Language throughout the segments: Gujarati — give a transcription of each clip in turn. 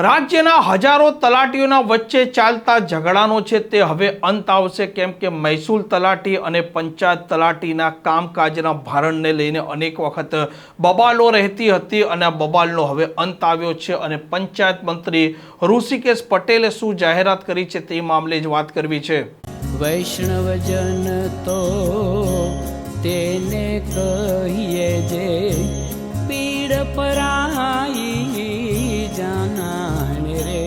રાજ્યના હજારો તલાટીઓના વચ્ચે ચાલતા ઝઘડાનો છે તે હવે અંત આવશે, કેમ કે મહેસૂલ તલાટી અને પંચાયત તલાટીના કામકાજના ભારણને લઈને અનેક વખત બબાલો રહેતી હતી અને આ બબાલનો હવે અંત આવ્યો છે અને પંચાયત મંત્રી ઋષિકેશ પટેલે શું જાહેરાત કરી છે તે મામલે જ વાત કરવી છે। વૈષ્ણવજન તો તેને કહીએ જે પીડ પરાઈ જાનાને રે।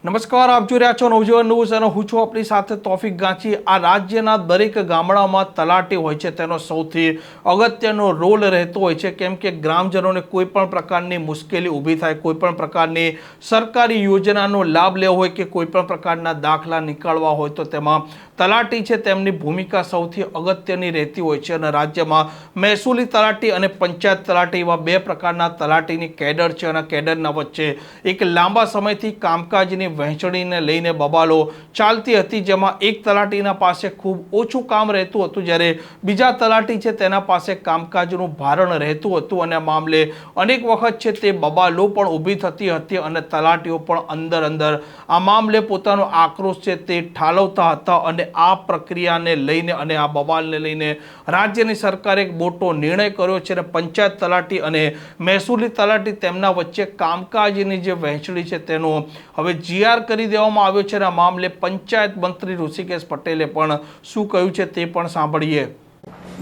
નમસ્કાર, આપ જોઈ રહ્યા છો નવજીવન ન્યૂઝ અને હું છું આપણી સાથે તોફિક ગાંચી। આ રાજ્યના દરેક ગામડામાં તલાટી હોય છે, તેનો સૌથી અગત્યનો રોલ રહેતો હોય છે, કેમ કે ગ્રામજનોને કોઈ પણ પ્રકારની મુશ્કેલી ઊભી થાય, કોઈ પણ પ્રકારની સરકારી યોજનાનો લાભ લેવો હોય કે કોઈ પણ પ્રકારના દાખલા નીકાળવા હોય તો તેમાં તલાટી છે તેમની ભૂમિકા સૌથી અગત્યની રહેતી હોય છે। અને રાજ્યમાં મહેસૂલી તલાટી અને પંચાયત તલાટી એવા બે પ્રકારના તલાટીની કેડર છે અને કેડરના વચ્ચે એક લાંબા સમયથી કામકાજની વહેંચણીને લઈને બબાલો ચાલતી હતી, જેમાં એક તલાટીના પાસે ખૂબ ઓછું કામ રહેતું હતું જ્યારે બીજા તલાટી છે તેના પાસે કામકાજનું ભારણ રહેતું હતું અને આ મામલે અનેક વખત છે તે બબાલો પણ ઊભી થતી હતી અને તલાટીઓ પણ અંદર આ મામલે પોતાનો આક્રોશ છે તે ઠાલવતા હતા અને આ પ્રક્રિયાને લઈને અને આ બબાલને લઈને રાજ્યની સરકારે એક મોટો નિર્ણય કર્યો છે અને પંચાયત તલાટી અને મહેસૂલી તલાટી તેમના વચ્ચે કામકાજની જે વહેંચણી છે તેનો હવે જીઆર કરી દેવામાં આવ્યો છે અને આ મામલે પંચાયત મંત્રી ઋષિકેશ પટેલે પણ શું કહ્યું છે તે પણ સાંભળીએ।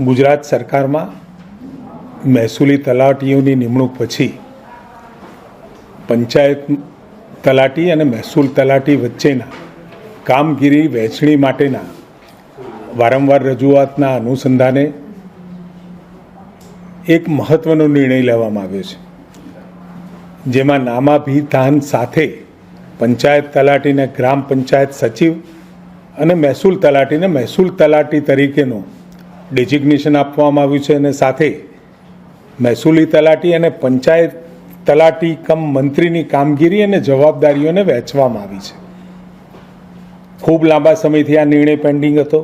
ગુજરાત સરકારમાં મહેસૂલી તલાટીઓની નિમણૂક પછી પંચાયત તલાટી અને મહેસૂલ તલાટી વચ્ચેના કામગીરી વહેંચણી માટેના વારંવાર રજૂઆતના અનુસંધાને એક મહત્વનો નિર્ણય લેવામાં આવ્યો છે, જેમાં નામાભિધાન સાથે પંચાયત તલાટીને ગ્રામ પંચાયત સચિવ અને મહેસૂલ તલાટીને મહેસૂલ તલાટી તરીકેનું ડેઝિગ્નેશન આપવામાં આવ્યું છે અને સાથે મહેસૂલી તલાટી અને પંચાયત તલાટી કમ મંત્રીની કામગીરી અને જવાબદારીઓને વહેંચવામાં આવી છે। ખૂબ લાંબા સમયથી આ નિર્ણય પેન્ડિંગ હતો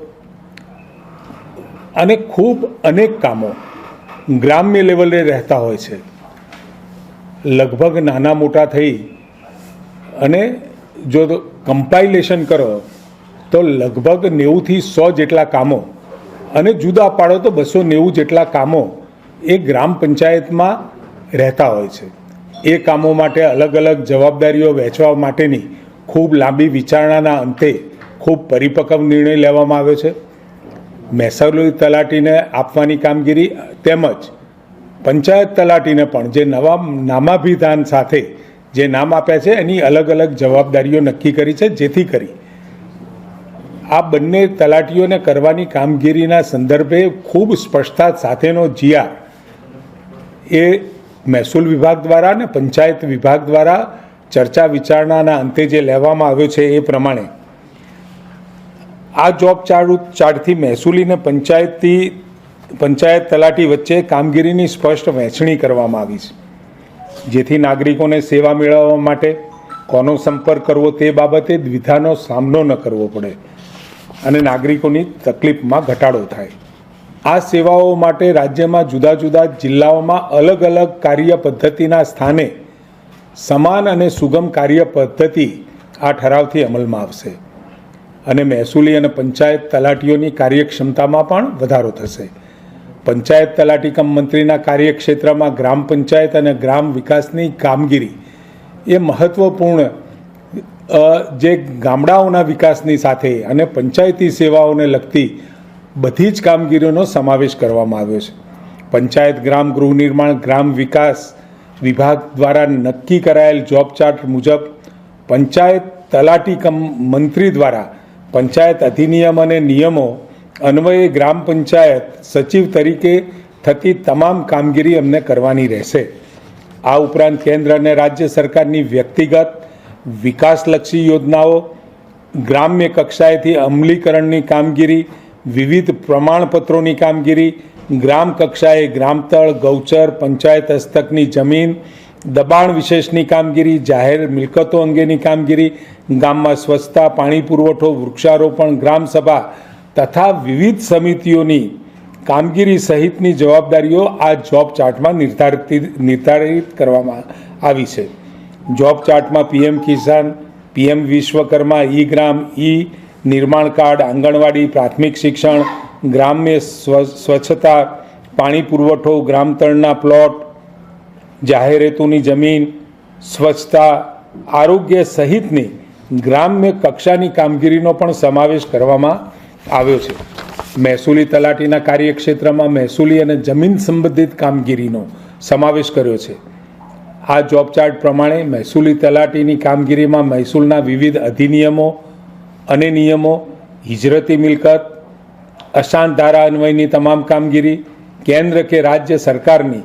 અને અનેક કામો ગ્રામ્ય લેવલે રહેતા હોય છે, લગભગ નાના મોટા થઈ અને જો કમ્પાઇલેશન કરો તો લગભગ 90થી 100 જેટલા કામો અને જુદા પાડો તો 290 જેટલા કામો એ ગ્રામ પંચાયતમાં રહેતા હોય છે। એ કામો માટે અલગ અલગ જવાબદારીઓ વહેંચવા માટેની ખૂબ લાંબી વિચારણાના અંતે ખૂબ પરિપક્વ નિર્ણય લેવામાં આવ્યો છે। મહેસૂલી તલાટીને આપવાની કામગીરી તેમજ પંચાયત તલાટીને પણ જે નવા નામાભિધાન સાથે જે નામ આપ્યા છે એની અલગ અલગ જવાબદારીઓ નક્કી કરી છે, જેથી કરી આ બંને તલાટીઓને કરવાની કામગીરીના સંદર્ભે ખૂબ સ્પષ્ટતા સાથેનો જીઆર એ મહેસૂલ વિભાગ દ્વારા અને પંચાયત વિભાગ દ્વારા ચર્ચા વિચારણાના અંતે જે લેવામાં આવ્યો છે એ પ્રમાણે આ જોબ ચાર્ટથી મહેસૂલી અને પંચાયત તલાટી વચ્ચે કામગીરીની સ્પષ્ટ વહેંચણી કરવામાં આવી છે, જેથી નાગરિકોને સેવા મેળવવા માટે કોનો સંપર્ક કરવો તે બાબતે દ્વિધાનો સામનો ન કરવો પડે અને નાગરિકોની તકલીફમાં ઘટાડો થાય। આ સેવાઓ માટે રાજ્યમાં જુદા જુદા જિલ્લાઓમાં અલગ અલગ કાર્ય પદ્ધતિના સ્થાને સમાન અને સુગમ કાર્ય પદ્ધતિ આ ઠરાવથી અમલમાં આવશે અને મહેસૂલી અને પંચાયત તલાટીઓની કાર્યક્ષમતામાં પણ વધારો થશે। પંચાયત તલાટી કમ મંત્રીના કાર્યક્ષેત્રમાં ગ્રામ પંચાયત અને ગ્રામ વિકાસની કામગીરી એ મહત્વપૂર્ણ જે ગામડાઓના વિકાસની સાથે અને પંચાયતી સેવાઓને લગતી બધી જ કામગીરીનો સમાવેશ કરવામાં આવ્યો છે। પંચાયત ગ્રામ ગૃહ નિર્માણ ગ્રામ વિકાસ વિભાગ દ્વારા નક્કી કરાયેલ જોબ ચાર્ટ મુજબ પંચાયત તલાટી કમ મંત્રી દ્વારા પંચાયત અધિનિયમ અને નિયમો અન્વયે ગ્રામ પંચાયત સચિવ તરીકે થતી તમામ કામગીરી અમને કરવાની રહેશે। આ ઉપરાંત કેન્દ્ર અને રાજ્ય સરકારની વ્યક્તિગત વિકાસલક્ષી યોજનાઓ, ગ્રામ્ય કક્ષાએથી અમલીકરણની કામગીરી, વિવિધ પ્રમાણપત્રોની કામગીરી, ગ્રામ કક્ષાએ ગ્રામતળ, ગૌચર, પંચાયત હસ્તકની જમીન, દબાણ વિશેષની કામગીરી, જાહેર મિલકતો અંગેની કામગીરી, ગામમાં સ્વચ્છતા, પાણી પુરવઠો, વૃક્ષારોપણ, ગ્રામસભા તથા વિવિધ સમિતિઓની કામગીરી સહિતની જવાબદારીઓ આ જોબ ચાર્ટમાં નિર્ધારિત કરવામાં આવી છે। જોબ ચાર્ટમાં પીએમ કિસાન, પીએમ વિશ્વકર્મા, ઈ ગ્રામ, ઈ નિર્માણ કાર્ડ, આંગણવાડી, પ્રાથમિક શિક્ષણ, ગ્રામ્ય સ્વચ્છતા, પાણી પુરવઠો, ગ્રામતળના પ્લોટ, જાહેર હેતુની જમીન, સ્વચ્છતા, આરોગ્ય સહિતની ગ્રામ્ય કક્ષાની કામગીરીનો પણ સમાવેશ કરવામાં આવ્યો છે. મહેસૂલી તલાટીના કાર્યક્ષેત્રમાં મહેસૂલી અને જમીન સંબંધિત કામગીરીનો સમાવેશ કર્યો છે. આ જોબ ચાર્ટ પ્રમાણે મહેસૂલી તલાટીની કામગીરીમાં મહેસૂલના વિવિધ અધિનિયમો અને નિયમો, હિજરતી મિલકત, અશાંત ધારા અન્વયની તમામ કામગીરી, કેન્દ્ર કે રાજ્ય સરકારની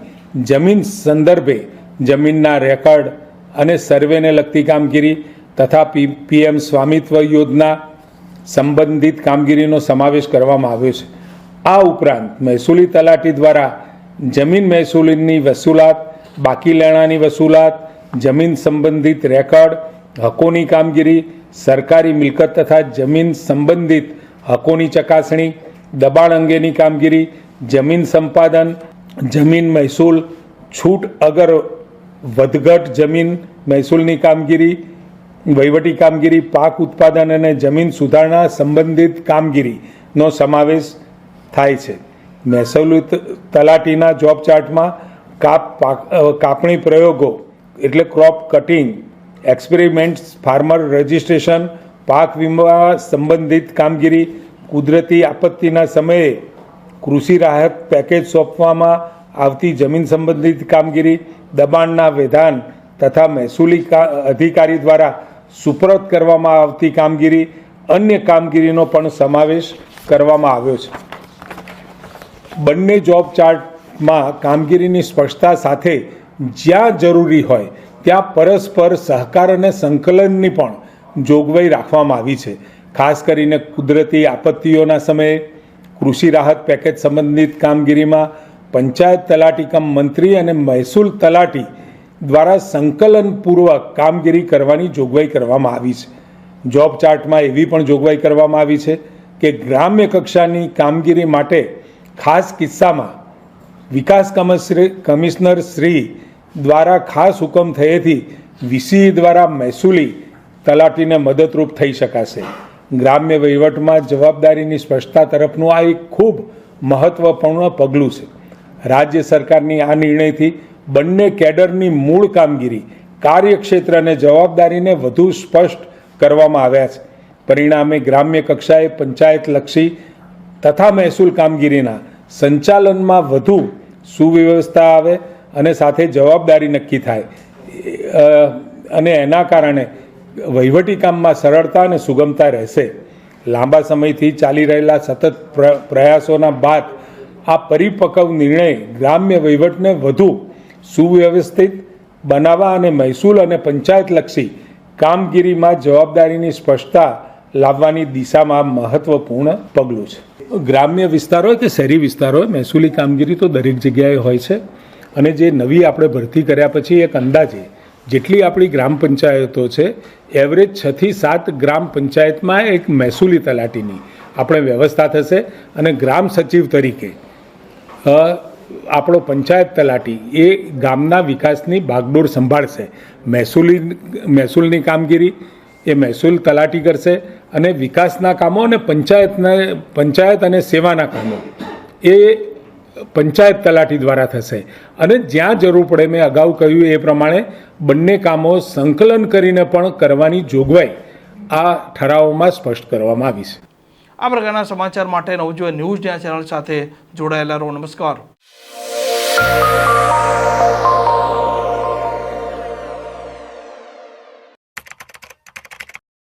જમીન સંદર્ભે જમીનના રેકર્ડ અને સર્વેને લગતી કામગીરી તથા પીએમ સ્વામિત્વ યોજના સંબંધિત કામગીરીનો સમાવેશ કરવામાં આવ્યો છે. આ ઉપરાંત મહેસૂલી તલાટી દ્વારા જમીન મહેસૂલીની વસૂલાત, બાકી લેણાની વસૂલાત, જમીન સંબંધિત રેકર્ડ, હકોની કામગીરી, સરકારી મિલકત તથા જમીન સંબંધિત હકોની ચકાસણી, દબાણ અંગેની કામગીરી, જમીન સંપાદન, જમીન મહેસૂલ, છૂટ અગર વધઘટ જમીન મહેસૂલની કામગીરી, વહીવટી કામગીરી, પાક ઉત્પાદન અને જમીન સુધારણા સંબંધિત કામગીરીનો સમાવેશ થાય છે. મહેસૂલી તલાટીના જોબ ચાર્ટમાં કાપણી પ્રયોગો એટલે crop cutting, experiments, farmer registration, પાક વીમા સંબંધિત કામગીરી, કુદરતી આપત્તિના સમયે કૃષિ રાહત પેકેજ સોંપવામાં આવતી જમીન સંબંધિત કામગીરી, દબાણના વિધાન તથા મહેસૂલી અધિકારી દ્વારા સુપરત કરવામાં આવતી કામગીરી, અન્ય કામગીરીનો પણ સમાવેશ કરવામાં આવ્યો છે. બંને જોબ ચાર્ટમાં કામગીરીની સ્પષ્ટતા સાથે જ્યાં જરૂરી હોય ત્યાં પરસ્પર સહકાર અને સંકલનની પણ જોગવાઈ રાખવામાં આવી છે. ખાસ કરીને કુદરતી આપત્તિઓના સમયે કૃષિ રાહત પેકેજ સંબંધિત કામગીરીમાં પંચાયત તલાટી કમ મંત્રી અને મહેસૂલ તલાટી દ્વારા સંકલનપૂર્વક કામગીરી કરવાની જોગવાઈ કરવામાં આવી છે. જોબ ચાર્ટમાં એવી પણ જોગવાઈ કરવામાં આવી છે કે ગ્રામ્ય કક્ષાની કામગીરી માટે ખાસ કિસ્સામાં વિકાસ કમિશનર શ્રી દ્વારા ખાસ હુકમ થયેથી વીસી દ્વારા મહેસૂલી તલાટીને મદદરૂપ થઈ શકાશે. ગ્રામ્ય વહીવટમાં જવાબદારીની સ્પષ્ટતા તરફનું આ એક ખૂબ મહત્વપૂર્ણ પગલું છે. રાજ્ય સરકારની આ નિર્ણયથી બંને કેડરની મૂળ કામગીરી, કાર્યક્ષેત્ર અને જવાબદારીને વધુ સ્પષ્ટ કરવામાં આવ્યા છે. પરિણામે ગ્રામ્ય કક્ષાએ પંચાયતલક્ષી તથા મહેસૂલ કામગીરીના સંચાલનમાં વધુ સુવ્યવસ્થા આવે અને સાથે જવાબદારી નક્કી થાય અને એના કારણે વહીવટી કામમાં સરળતા અને સુગમતા રહેશે. લાંબા સમયથી ચાલી રહેલા સતત પ્રયાસોના બાદ આ પરિપક્વ નિર્ણય ગ્રામ્ય વહીવટને વધુ સુવ્યવસ્થિત બનાવવા અને મહેસૂલ અને પંચાયતલક્ષી કામગીરીમાં જવાબદારીની સ્પષ્ટતા લાવવાની દિશામાં મહત્વપૂર્ણ પગલું છે. ગ્રામ્ય વિસ્તાર હોય કે શહેરી વિસ્તાર હોય, મહેસૂલી કામગીરી તો દરેક જગ્યાએ હોય છે. અને જે નવી આપણે ભરતી કર્યા પછી એક અંદાજે જેટલી આપણી ગ્રામ પંચાયતો છે, એવરેજ 6 થી 7 ગ્રામ પંચાયતમાં એક મહેસૂલી તલાટીની આપણે વ્યવસ્થા થશે. અને ગ્રામ સચિવ તરીકે આપણો પંચાયત તલાટી એ ગામના વિકાસની ભાગદોડ સંભાળશે. મહેસૂલની કામગીરી એ મહેસૂલ તલાટી કરશે અને વિકાસના કામો અને પંચાયત અને સેવાના કામો એ પંચાયત તલાટી દ્વારા થશે. અને જ્યાં જરૂર પડે, મેં અગાઉ કહ્યું એ પ્રમાણે બંને કામો સંકલન કરીને પણ કરવાની જોગવાઈ આ ઠરાવોમાં સ્પષ્ટ કરવામાં આવી છે. આ પ્રકારના સમાચાર માટે નવજીવન ન્યૂઝ ચેનલ સાથે જોડાયેલા રહો. નમસ્કાર.